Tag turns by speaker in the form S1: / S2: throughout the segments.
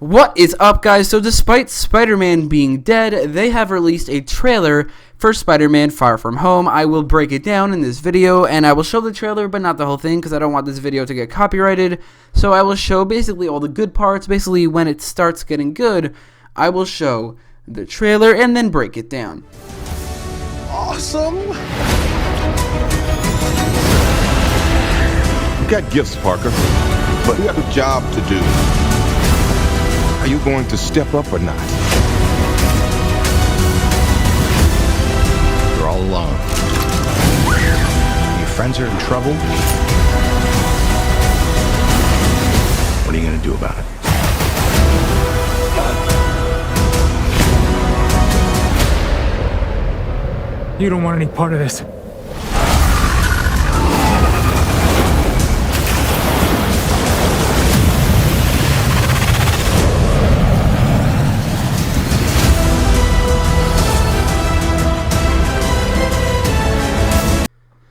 S1: What is up, guys? So despite Spider-Man being dead, they have released a trailer for Spider-Man Far From Home. I will break it down in this video, and I will show the trailer, but not the whole thing, because I don't want this video to get copyrighted. So I will show basically all the good parts. Basically, when it starts getting good, I will show the trailer and then break it down.
S2: Awesome! You got gifts, Parker, but you have a job to do. Are you going to step up or not?
S3: You're all alone. Your friends are in trouble. What are you going to do about it?
S4: You don't want any part of this.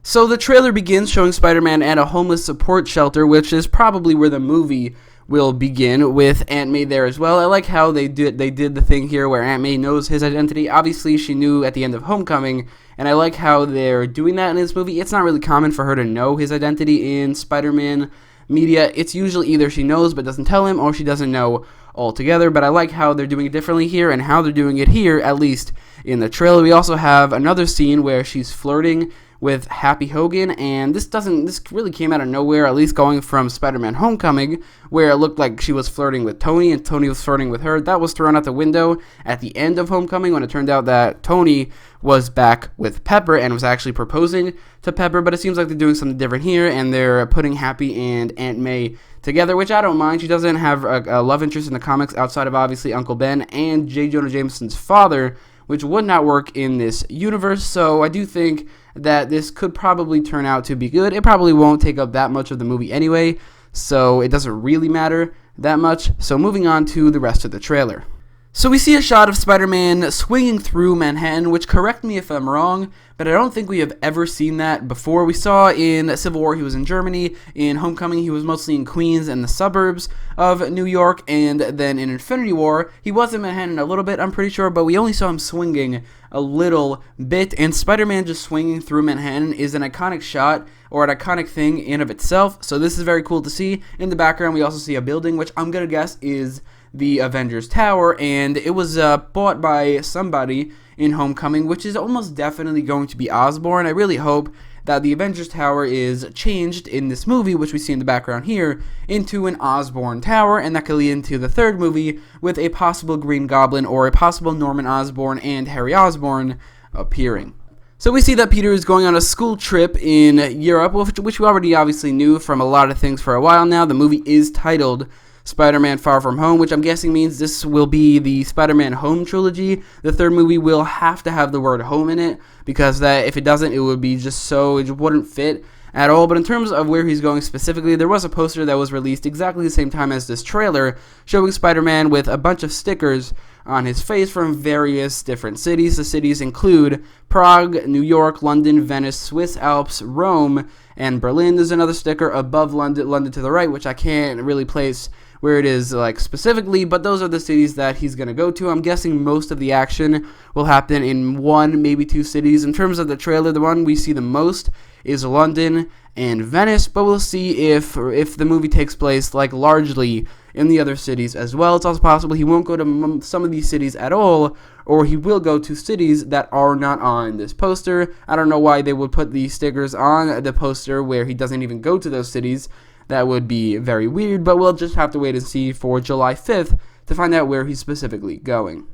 S1: So the trailer begins showing Spider-Man at a homeless support shelter, which is probably where the movie will begin, with Aunt May there as well. I like how they did the thing here where Aunt May knows his identity. Obviously, she knew at the end of Homecoming, and I like how they're doing that in this movie. It's not really common for her to know his identity in Spider-Man media. It's usually either she knows but doesn't tell him, or she doesn't know altogether, but I like how they're doing it differently here, and how they're doing it here, at least in the trailer. We also have another scene where she's flirting with Happy Hogan, and this really came out of nowhere, at least going from Spider-Man Homecoming, where it looked like she was flirting with Tony, and Tony was flirting with her. That was thrown out the window at the end of Homecoming, when it turned out that Tony was back with Pepper, and was actually proposing to Pepper, but it seems like they're doing something different here, and they're putting Happy and Aunt May together, which I don't mind. She doesn't have a love interest in the comics outside of, obviously, Uncle Ben and J. Jonah Jameson's father, which would not work in this universe, so I do think that this could probably turn out to be good. It probably won't take up that much of the movie anyway, so it doesn't really matter that much. So moving on to the rest of the trailer. So we see a shot of Spider-Man swinging through Manhattan, which, correct me if I'm wrong, but I don't think we have ever seen that before. We saw in Civil War he was in Germany, in Homecoming he was mostly in Queens and the suburbs of New York, and then in Infinity War he was in Manhattan a little bit, I'm pretty sure, but we only saw him swinging a little bit, and Spider-Man just swinging through Manhattan is an iconic shot, or an iconic thing in of itself, so this is very cool to see. In the background we also see a building, which I'm gonna guess is the Avengers Tower, and it was bought by somebody in Homecoming, which is almost definitely going to be Osborn. I really hope that the Avengers Tower is changed in this movie, which we see in the background here, into an Osborn Tower, and that could lead into the third movie with a possible Green Goblin or a possible Norman Osborn and Harry Osborn appearing. So we see that Peter is going on a school trip in Europe, which we already obviously knew from a lot of things for a while now. The movie is titled Spider-Man Far From Home, which I'm guessing means this will be the Spider-Man Home trilogy. The third movie will have to have the word home in it, because that if it doesn't, it would be just so, it wouldn't fit at all. But in terms of where he's going specifically, there was a poster that was released exactly the same time as this trailer, showing Spider-Man with a bunch of stickers on his face from various different cities. The cities include Prague, New York, London, Venice, Swiss Alps, Rome, and Berlin. There's another sticker above London to the right, which I can't really place where it is like specifically, but those are the cities that he's going to go to. I'm guessing most of the action will happen in one, maybe two cities. In terms of the trailer, the one we see the most is London and Venice, but we'll see if the movie takes place like largely in the other cities as well. It's also possible he won't go to some of these cities at all, or he will go to cities that are not on this poster. I don't know why they would put these stickers on the poster where he doesn't even go to those cities. That would be very weird, but we'll just have to wait and see for July 5th to find out where he's specifically going.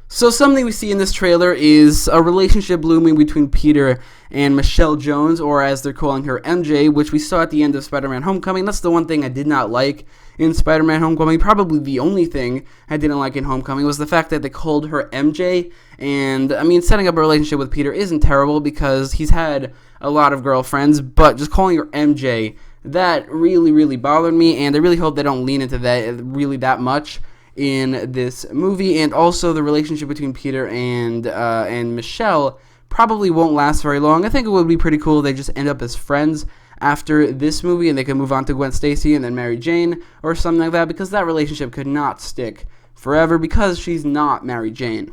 S1: So something we see in this trailer is a relationship blooming between Peter and Michelle Jones, or as they're calling her, MJ, which we saw at the end of Spider-Man Homecoming. That's the one thing I did not like in Spider-Man Homecoming. Probably the only thing I didn't like in Homecoming was the fact that they called her MJ. And, I mean, setting up a relationship with Peter isn't terrible because he's had a lot of girlfriends, but just calling her MJ, that really, really bothered me, and I really hope they don't lean into that really that much in this movie. And also the relationship between Peter and Michelle probably won't last very long. I think it would be pretty cool if they just end up as friends. after this movie, and they can move on to Gwen Stacy and then Mary Jane or something like that, because that relationship could not stick forever because she's not Mary Jane.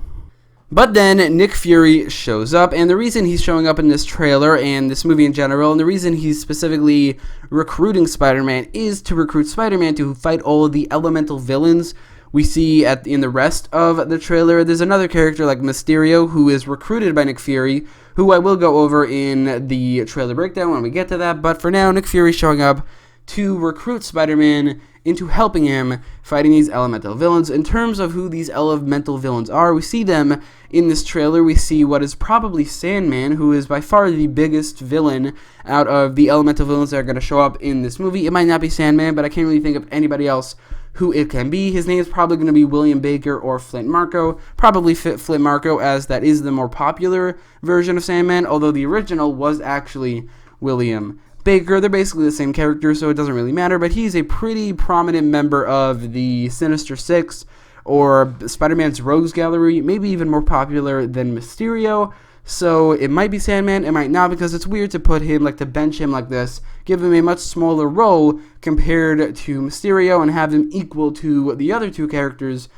S1: But then Nick Fury shows up, and the reason he's showing up in this trailer and this movie in general, and the reason he's specifically recruiting Spider-Man is to recruit Spider-Man to fight all of the elemental villains we see in the rest of the trailer. There's another character like Mysterio who is recruited by Nick Fury, who I will go over in the trailer breakdown when we get to that. But for now, Nick Fury showing up to recruit Spider-Man into helping him fighting these elemental villains. In terms of who these elemental villains are, we see them in this trailer. We see what is probably Sandman, who is by far the biggest villain out of the elemental villains that are going to show up in this movie. It might not be Sandman, but I can't really think of anybody else who it can be. His name is probably going to be William Baker or Flint Marko. Probably Flint Marko, as that is the more popular version of Sandman, although the original was actually William Baker. They're basically the same character, so it doesn't really matter, but he's a pretty prominent member of the Sinister Six, or Spider-Man's Rogues Gallery, maybe even more popular than Mysterio. So it might be Sandman, it might not, because it's weird to put him, to bench him like this, give him a much smaller role compared to Mysterio, and have him equal to the other two characters.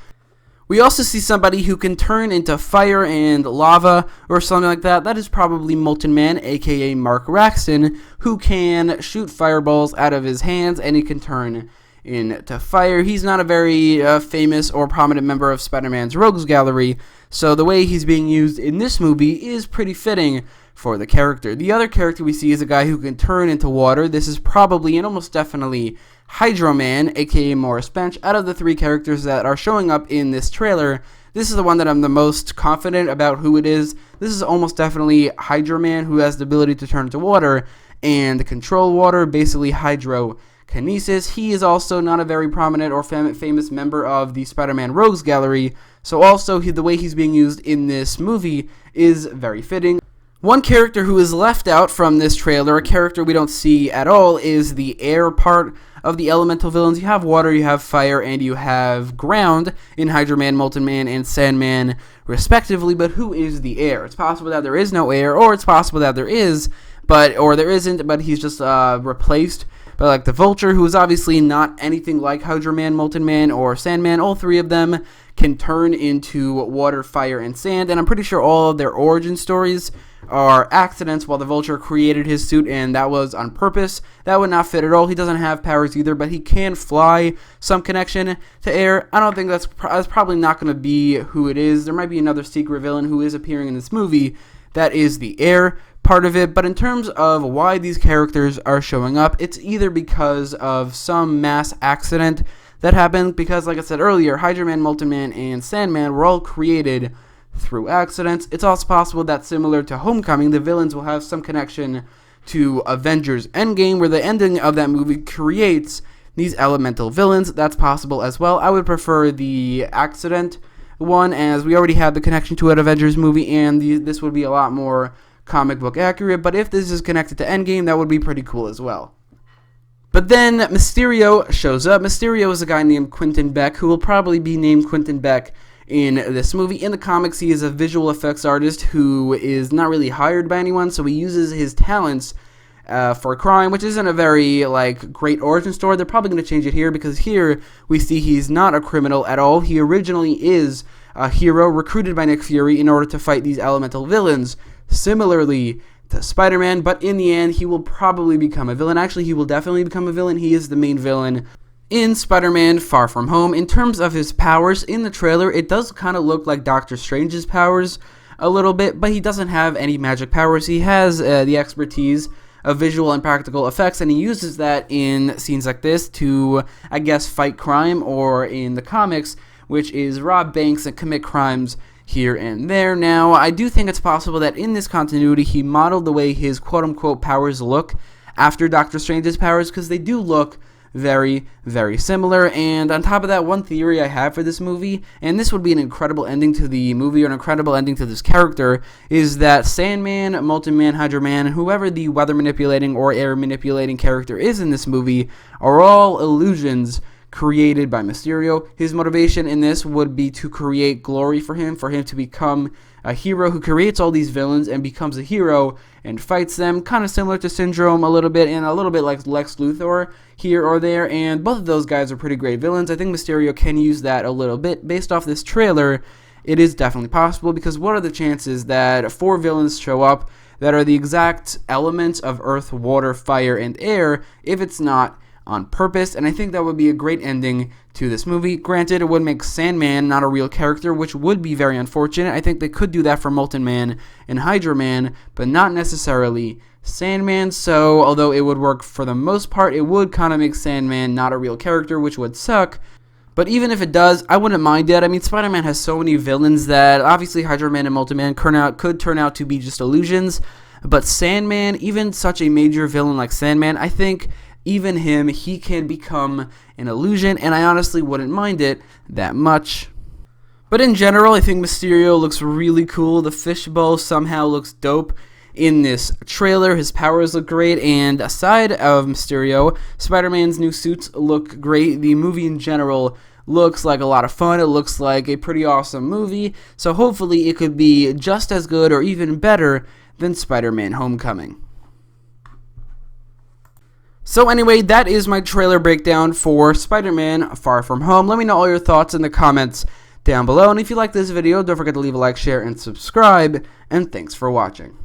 S1: We also see somebody who can turn into fire and lava or something like that. That is probably Molten Man, aka Mark Raxton, who can shoot fireballs out of his hands, and he can turn into fire. He's not a very famous or prominent member of Spider-Man's Rogues Gallery, so the way he's being used in this movie is pretty fitting for the character. The other character we see is a guy who can turn into water. This is probably and almost definitely Hydro Man, aka Morris Bench. Out of the three characters that are showing up in this trailer, this is the one that I'm the most confident about who it is. This is almost definitely Hydro Man, who has the ability to turn into water and control water, basically hydrokinesis. He is also not a very prominent or famous member of the Spider-Man Rogues Gallery, so also the way he's being used in this movie is very fitting. One character who is left out from this trailer, a character we don't see at all, is the air part of the elemental villains. You have water, you have fire, and you have ground in Hydro Man, Molten Man, and Sandman, respectively, but who is the air? It's possible that there is no air, or it's possible that there is, or there isn't, but he's just replaced by the Vulture, who is obviously not anything like Hydro Man, Molten Man, or Sandman. All three of them can turn into water, fire, and sand, and I'm pretty sure all of their origin stories are accidents, while the Vulture created his suit, and that was on purpose. That would not fit at all. He doesn't have powers either, but he can fly, some connection to air. I don't think that's probably not going to be who it is. There might be another secret villain who is appearing in this movie that is the air part of it, but in terms of why these characters are showing up, it's either because of some mass accident that happened, because like I said earlier, Hydro Man, Molten Man, and Sandman were all created through accidents. It's also possible that, similar to Homecoming, the villains will have some connection to Avengers Endgame, where the ending of that movie creates these elemental villains. That's possible as well. I would prefer the accident one, as we already have the connection to an Avengers movie, and this would be a lot more comic book accurate, but if this is connected to Endgame, that would be pretty cool as well. But then Mysterio shows up. Mysterio is a guy named Quentin Beck, who will probably be named Quentin Beck in this movie. In the comics, he is a visual effects artist who is not really hired by anyone, so he uses his talents for crime, which isn't a very great origin story. They're probably going to change it here, because here we see he's not a criminal at all. He originally is a hero recruited by Nick Fury in order to fight these elemental villains, similarly to Spider-Man, but in the end he will probably become a villain. Actually, he will definitely become a villain. He is the main villain in Spider-Man Far From Home. In terms of his powers, in the trailer, it does kind of look like Doctor Strange's powers a little bit, but he doesn't have any magic powers. He has the expertise of visual and practical effects, and he uses that in scenes like this to, I guess, fight crime, or in the comics, which is rob banks and commit crimes here and there. Now, I do think it's possible that in this continuity, he modeled the way his quote-unquote powers look after Doctor Strange's powers, because they do look very, very similar. And on top of that, one theory I have for this movie, and this would be an incredible ending to the movie, or an incredible ending to this character, is that Sandman, Molten Man, Hydro Man, whoever the weather manipulating or air manipulating character is in this movie, are all illusions created by Mysterio. His motivation in this would be to create glory for him to become a hero who creates all these villains and becomes a hero and fights them, kind of similar to Syndrome a little bit, and a little bit like Lex Luthor here or there, and both of those guys are pretty great villains. I think Mysterio can use that a little bit. Based off this trailer, it is definitely possible, because what are the chances that 4 villains show up that are the exact elements of earth, water, fire, and air if it's not on purpose? And I think that would be a great ending to this movie. Granted, it would make Sandman not a real character, which would be very unfortunate. I think they could do that for Molten Man and Hydra Man, but not necessarily Sandman. So, although it would work for the most part, it would kind of make Sandman not a real character, which would suck. But even if it does, I wouldn't mind it. I mean, Spider-Man has so many villains that obviously Hydra Man and Molten Man could turn out to be just illusions. But Sandman, even such a major villain like Sandman, I think even him, he can become an illusion, and I honestly wouldn't mind it that much. But in general, I think Mysterio looks really cool. The fishbowl somehow looks dope in this trailer. His powers look great, and aside of Mysterio, Spider-Man's new suits look great. The movie in general looks like a lot of fun. It looks like a pretty awesome movie, so hopefully it could be just as good or even better than Spider-Man Homecoming. So anyway, that is my trailer breakdown for Spider-Man Far From Home. Let me know all your thoughts in the comments down below, and if you like this video, don't forget to leave a like, share, and subscribe, and thanks for watching.